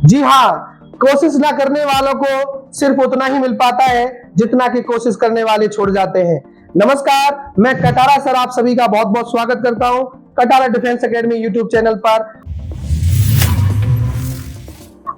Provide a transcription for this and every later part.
जी हाँ, कोशिश ना करने वालों को सिर्फ उतना ही मिल पाता है जितना कि कोशिश करने वाले छोड़ जाते हैं। नमस्कार, मैं कटारा सर आप सभी का बहुत बहुत स्वागत करता हूं Katara defence academy YouTube channel पर।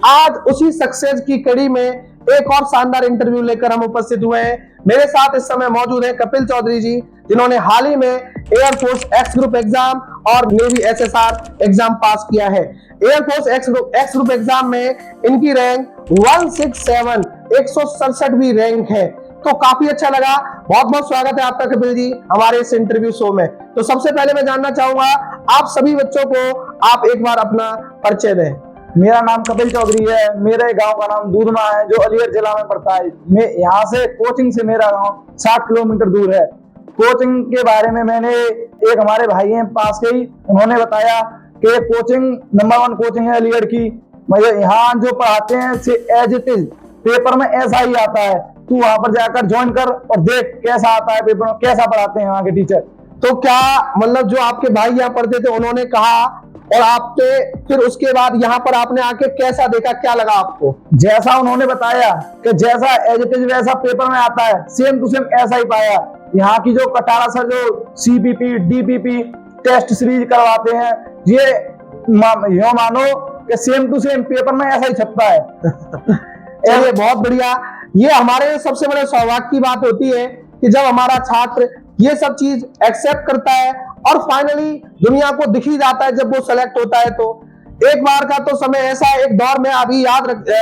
आज उसी सक्सेस की कड़ी में एक और शानदार इंटरव्यू लेकर हम उपस्थित हुए हैं। मेरे साथ इस समय मौजूद हैं कपिल चौधरी जी, जिन्होंने हाल ही में एयरफोर्स एक्स ग्रुप एग्जाम और नेवी एसएसआर एग्जाम पास किया है। एयरफोर्स एक्स ग्रुप एग्जाम में इनकी रैंक 167 167वीं रैंक है। तो काफी अच्छा लगा। बहुत बहुत स्वागत है आपका कपिल जी हमारे इस इंटरव्यू शो में। तो सबसे पहले मैं जानना चाहूंगा, आप सभी बच्चों को आप एक बार अपना परिचय दें। मेरा नाम कपिल चौधरी है। मेरे गांव का नाम दूधमा है जो अलीगढ़ जिला में पड़ता है। मैं यहाँ से कोचिंग से मेरा गांव 60 किलोमीटर दूर है। कोचिंग के बारे में मैंने एक हमारे भाई हैं पास के ही, उन्होंने बताया कि कोचिंग नंबर 1 कोचिंग है अलीगढ़ की। मुझे यहाँ जो पढ़ाते हैं एज इट इज पेपर में ऐसा ही आता है, तू वहां पर जाकर ज्वाइन कर और देख कैसा आता है पेपर में, कैसा पढ़ाते हैं वहाँ के टीचर। तो क्या मतलब जो आपके भाई यहाँ पढ़ते थे उन्होंने कहा और आपके फिर उसके बाद यहाँ पर आपने आके कैसा देखा, क्या लगा आपको? जैसा उन्होंने बताया कि जैसा एज इट इज वैसा पेपर में आता है, सेम टू सेम ऐसा ही पाया। यहाँ की जो कटारा सर जो सीपीपी डीपीपी टेस्ट सीरीज करवाते हैं, ये यो मानो कि सेम टू सेम पेपर में ऐसा ही छपता है। चलिए बहुत बढ़िया। ये हमारे सबसे बड़े सौभाग्य की बात होती है कि जब हमारा छात्र ये सब चीज एक्सेप्ट करता है और फाइनली दुनिया को दिख ही जाता है जब वो सेलेक्ट होता है। तो एक बार का तो समय ऐसा एक दौर में अभी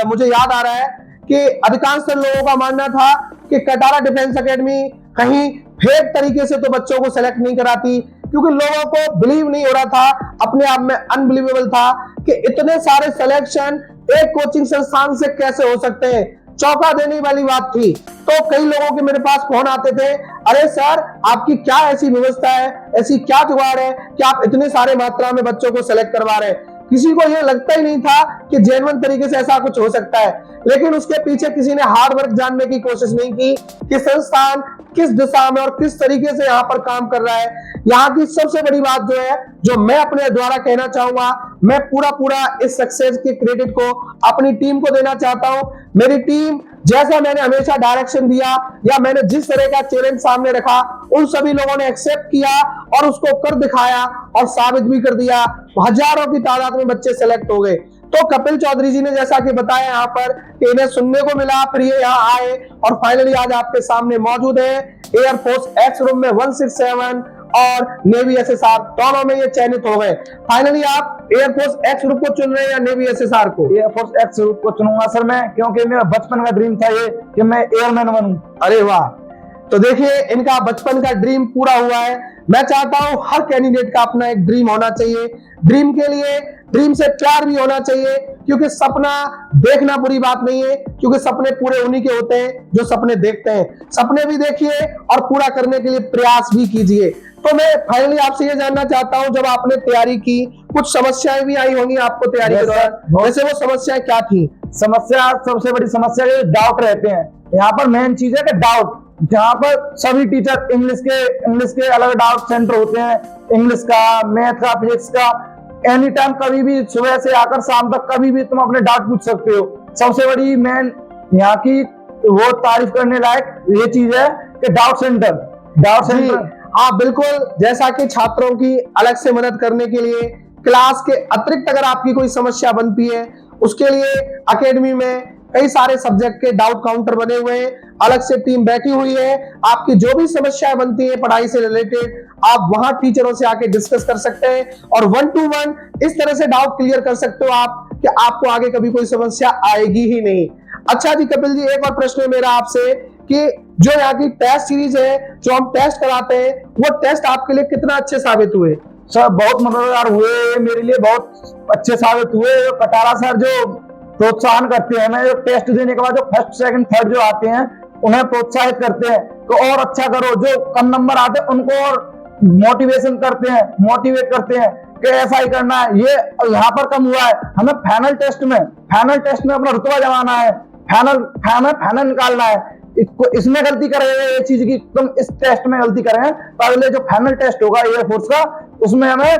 मुझे याद आ रहा है कि अधिकांश लोगों का मानना था कि कटारा डिफेंस एकेडमी कहीं फेक तरीके से तो बच्चों को सेलेक्ट नहीं कराती, क्योंकि लोगों को बिलीव नहीं हो रहा था, अपने आप में अनबिलीवेबल था कि इतने सारे सिलेक्शन एक कोचिंग संस्थान से कैसे हो सकते हैं। चौंका देने वाली बात थी। तो कई लोगों के मेरे पास फोन आते थे, अरे सर आपकी क्या ऐसी व्यवस्था है, ऐसी क्या जुगाड़ है कि आप इतने सारे मात्रा में बच्चों को सेलेक्ट करवा रहे हैं। किसी को यह लगता ही नहीं था कि जेन्युइन तरीके से ऐसा कुछ हो सकता है, लेकिन उसके पीछे किसी ने हार्ड वर्क जानने की कोशिश नहीं की कि संस्थान किस दिशा में और किस तरीके से यहाँ पर काम कर रहा है। यहाँ की सबसे बड़ी बात जो है, जो मैं अपने द्वारा कहना चाहूंगा, मैं पूरा इस सक्सेस के क्रेडिट को अपनी टीम को देना चाहता हूं। मेरी टीम जैसा मैंने हमेशा डायरेक्शन दिया या मैंने जिस तरह का चैलेंज सामने रखा, उन सभी लोगों ने एक्सेप्ट किया और उसको कर दिखाया और साबित भी कर दिया। हजारों की तादाद में बच्चे सेलेक्ट हो गए। तो कपिल चौधरी जी ने जैसा कि बताया यहाँ पर कि इन्हें सुनने को मिला, फिर ये यहाँ आए और फाइनली आज आपके सामने मौजूद है। एयरफोर्स एक्स ग्रुप में 167 और नेवी एसएसआर दोनों में ये चयनित हो गए। फाइनली आप एयरफोर्स एक्स ग्रुप को चुन रहे हैं या नेवी एसएसआर को? एयरफोर्स एक्स ग्रुप को चुनूंगा सर मैं, क्योंकि मेरा बचपन का ड्रीम था ये कि मैं एयरमैन बनूं। अरे वाह, तो देखिए इनका बचपन का ड्रीम पूरा हुआ है। मैं चाहता हूं हर कैंडिडेट का अपना एक ड्रीम होना चाहिए। ड्रीम के लिए ड्रीम से प्यार भी होना चाहिए, क्योंकि सपना देखना बुरी बात नहीं है, क्योंकि सपने पूरे उन्हीं के होते हैं जो सपने देखते हैं। सपने भी देखिए और पूरा करने के लिए प्रयास भी कीजिए। तो मैं फाइनली आपसे ये जानना चाहता हूं, जब आपने तैयारी की कुछ समस्याएं भी आई होंगी आपको तैयारी के दौरान, वैसे वो समस्याएं क्या थी? समस्या सबसे बड़ी समस्या ये डाउट रहते हैं। यहाँ पर मेन चीज है कि डाउट, जहाँ पर सभी टीचर इंग्लिश के अलग डाउट सेंटर होते हैं, इंग्लिश का, मैथ का, फिजिक्स का। एनी टाइम कभी भी सुबह से आकर शाम तक कभी भी तुम अपने डाउट पूछ सकते हो। सबसे बड़ी मेन यहाँ की वो तारीफ करने लायक ये चीज है कि डाउट सेंटर। हाँ बिल्कुल, जैसा कि छात्रों की अलग से मदद करने के लिए क्लास के अतिरिक्त अगर आपकी कोई समस्या बनती है, उसके लिए एकेडमी में कई सारे सब्जेक्ट के डाउट काउंटर बने हुए हैं, अलग से टीम बैठी हुई है। आपकी जो भी समस्याएं बनती है पढ़ाई से रिलेटेड, आप वहां टीचरों से आके डिस्कस कर सकते हैं और 1 to 1 इस तरह से डाउट क्लियर कर सकते हो आप कि आपको आगे कभी कोई समस्या आएगी ही नहीं। अच्छा जी कपिल जी, एक और प्रश्न है मेरा आपसे कि जो यहाँ की टेस्ट सीरीज है, जो हम टेस्ट कराते हैं, वो टेस्ट आपके लिए कितना अच्छे साबित हुए? सर बहुत मददगार हुए, मेरे लिए बहुत अच्छे साबित हुए। कटारा सर जो प्रोत्साहन करते हैं, मैं जो टेस्ट देने के बाद जो फर्स्ट सेकंड थर्ड जो आते हैं उन्हें प्रोत्साहित करते हैं कि और अच्छा करो। जो कम नंबर आते हैं उनको और मोटिवेट करते हैं कि ऐसा ही करना है। ये यहाँ पर कम हुआ है, हमें फाइनल टेस्ट में अपना रुतबा जमाना है, फाइनल निकालना है। इसमें गलती कर रहे हैं ये चीज की, तुम इस टेस्ट में गलती करें तो अगले जो फाइनल टेस्ट होगा एयरफोर्स का, उसमें हमें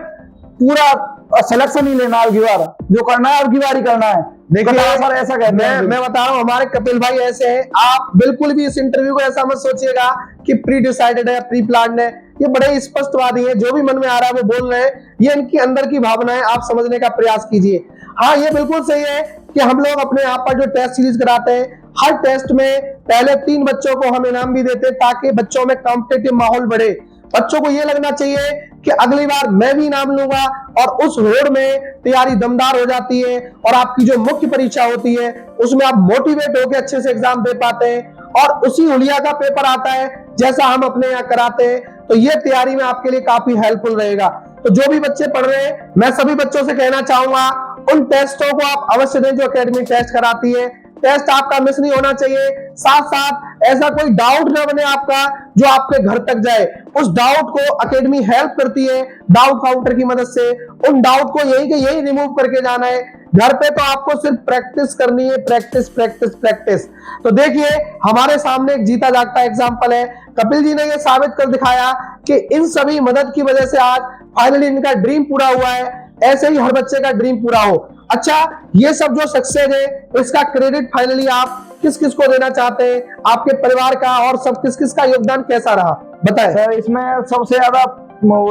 पूरा सिलेक्शन ही लेना है, अबकी बार जो करना है अबकी बार ही करना है। देखिए सर ऐसा कहते हैं। मैं बता रहा हूँ, हमारे कपिल भाई ऐसे हैं। आप बिल्कुल भी इस इंटरव्यू को ऐसा मत सोचिएगा कि प्री डिसाइडेड है, प्री प्लान्ड है। ये बड़े स्पष्टवादी हैं, जो भी मन में आ रहा है वो बोल रहे हैं। ये इनकी अंदर की भावनाएं आप समझने का प्रयास कीजिए। हाँ, ये बिल्कुल सही है कि हम लोग अपने यहाँ पर जो टेस्ट सीरीज कराते हैं, हर टेस्ट में पहले 3 बच्चों को हम इनाम भी देते हैं, ताकि बच्चों में कॉम्पिटिटिव माहौल बढ़े। बच्चों को ये लगना चाहिए कि अगली बार मैं भी इनाम लूंगा, और उस होड़ में तैयारी दमदार हो जाती है, और आपकी जो मुख्य परीक्षा होती है उसमें आप मोटिवेट होकर अच्छे से एग्जाम दे पाते हैं, और उसी हुलिया का पेपर आता है जैसा हम अपने यहाँ कराते हैं। तो ये तैयारी में आपके लिए काफी हेल्पफुल रहेगा। तो जो भी बच्चे पढ़ रहे हैं, मैं सभी बच्चों से कहना चाहूंगा, उन टेस्टों को आप अवश्य दें जो एकेडमी टेस्ट कराती है। टेस्ट आपका मिस नहीं होना चाहिए। साथ साथ ऐसा कोई डाउट ना बने आपका जो आपके घर तक जाए, उस डाउट को एकेडमी हेल्प करती है डाउट काउंटर की मदद से। उन डाउट को यही के यही रिमूव करके जाना है। घर पे तो आपको सिर्फ प्रैक्टिस करनी है, प्रैक्टिस प्रैक्टिस प्रैक्टिस। तो देखिए, हमारे सामने एक जीता जागता एग्जाम्पल है। कपिल जी ने यह साबित कर दिखाया कि इन सभी मदद की वजह से आज फाइनली इनका ड्रीम पूरा हुआ है। ऐसे ही हर बच्चे का ड्रीम पूरा हो। अच्छा, ये सब जो सक्सेस है, इसका क्रेडिट फाइनली आप किस किस को देना चाहते हैं? आपके परिवार का और सब किस किस का योगदान कैसा रहा, बताएं। सर, इसमें सबसे ज्यादा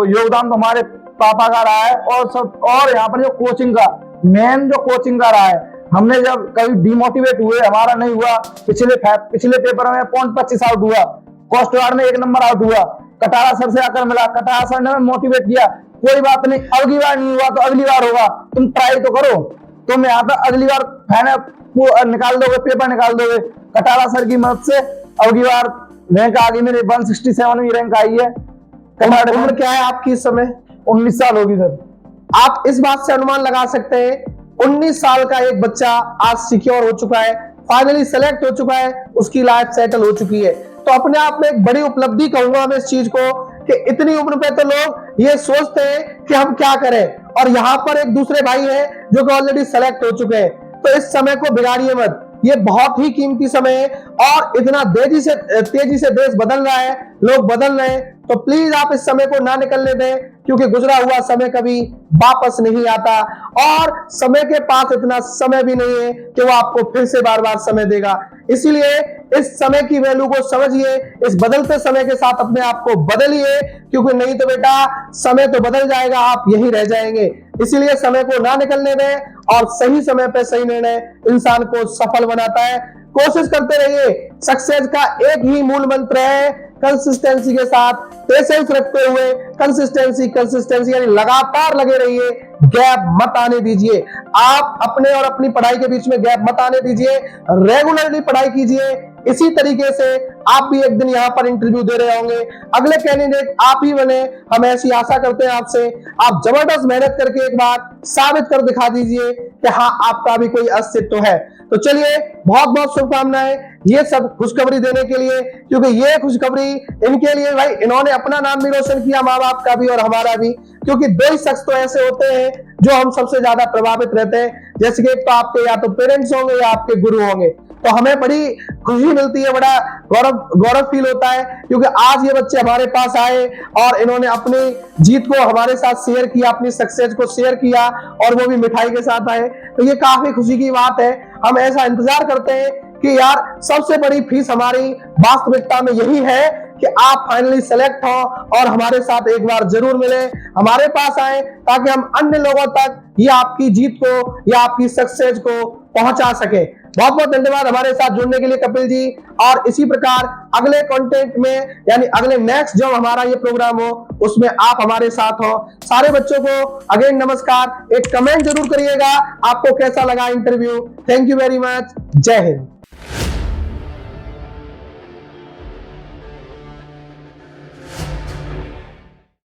योगदान तो हमारे पापा का रहा है, और यहाँ पर जो कोचिंग का मेन जो कोचिंग का रहा है। हमने जब कभी डिमोटिवेट हुए, हमारा नहीं हुआ, पिछले पेपर में 0.25 आउट हुआ, कोस्ट गार्ड में 1 नंबर आउट हुआ, कटारा सर से आकर मिला, कटारा सर ने मोटिवेट किया, कोई बात नहीं, अगली बार नहीं हुआ तो अगली बार होगा, तुम ट्राई तो करो, तुम यहाँ पर अगली बार फाइनल निकाल दोगे, पेपर निकाल दोगे। कटारा सर की मदद से अगली बार रैंक आ गई, मेरे 167वीं रैंक आई है। उम्र क्या है आपकी इस समय? 19 साल होगी सर। आप इस बात से अनुमान लगा सकते हैं 19 साल का एक बच्चा आज सिक्योर हो चुका है, फाइनली सेलेक्ट हो चुका है, उसकी लाइफ सेटल हो चुकी है। तो अपने आप में एक बड़ी उपलब्धि कहूंगा मैं इस चीज को, कि इतनी उम्र पे तो लोग ये सोचते हैं कि हम क्या करें, और यहाँ पर एक दूसरे भाई है जो कि ऑलरेडी सेलेक्ट हो चुके हैं। तो इस समय को बिगाड़िए मत, ये बहुत ही कीमती समय है, और इतना तेजी से देश बदल रहा है, लोग बदल रहे हैं। तो प्लीज आप इस समय को ना निकलने दें, क्योंकि गुजरा हुआ समय कभी वापस नहीं आता, और समय के पास इतना समय भी नहीं है कि वो आपको फिर से बार बार समय देगा। इसीलिए इस समय की वैल्यू को समझिए, इस बदलते समय के साथ अपने आप को बदलिए, क्योंकि नहीं तो बेटा समय तो बदल जाएगा, आप यही रह जाएंगे। इसीलिए समय को ना निकलने दें, और सही समय पे सही निर्णय इंसान को सफल बनाता है। कोशिश करते रहिए। सक्सेस का एक ही मूल मंत्र है, कंसिस्टेंसी के साथ पेशेंस रखते हुए, कंसिस्टेंसी यानी लगातार लगे रहिए, गैप मत आने दीजिए। आप अपने और अपनी पढ़ाई के बीच में गैप मत आने दीजिए, रेगुलरली पढ़ाई कीजिए। इसी तरीके से आप भी एक दिन यहाँ पर इंटरव्यू दे रहे होंगे, अगले कैंडिडेट आप ही बने, हम ऐसी आशा करते हैं आपसे। आप जबरदस्त मेहनत करके एक बार साबित कर दिखा दीजिए कि हाँ, आपका भी कोई अस्तित्व है। तो चलिए, बहुत बहुत शुभकामनाएं ये सब खुशखबरी देने के लिए, क्योंकि ये खुशखबरी इनके लिए, भाई इन्होंने अपना नाम भी रोशन किया, माँ बाप का भी और हमारा भी, क्योंकि 2 ही शख्स तो ऐसे होते हैं जो हम सबसे ज्यादा प्रभावित रहते हैं। जैसे कि एक तो आपके या तो पेरेंट्स होंगे या आपके गुरु होंगे। तो हमें बड़ी खुशी मिलती है, बड़ा गौरव फील होता है, क्योंकि आज ये बच्चे हमारे पास आए और इन्होंने अपनी जीत को हमारे साथ शेयर किया, अपनी सक्सेस को शेयर किया, और वो भी मिठाई के साथ आए। तो ये काफी खुशी की बात है। हम ऐसा इंतजार करते हैं कि यार, सबसे बड़ी फीस हमारी वास्तविकता में यही है कि आप फाइनली सेलेक्ट हो और हमारे साथ एक बार जरूर मिले, हमारे पास आए, ताकि हम अन्य लोगों तक ये आपकी जीत को या आपकी सक्सेस को पहुंचा सके। बहुत बहुत धन्यवाद हमारे साथ जुड़ने के लिए कपिल जी। और इसी प्रकार अगले कंटेंट में, यानी अगले नेक्स्ट जो हमारा ये प्रोग्राम हो, उसमें आप हमारे साथ हो। सारे बच्चों को अगेन नमस्कार। एक कमेंट जरूर करिएगा आपको कैसा लगा interview. Thank you very much. जय हिंद।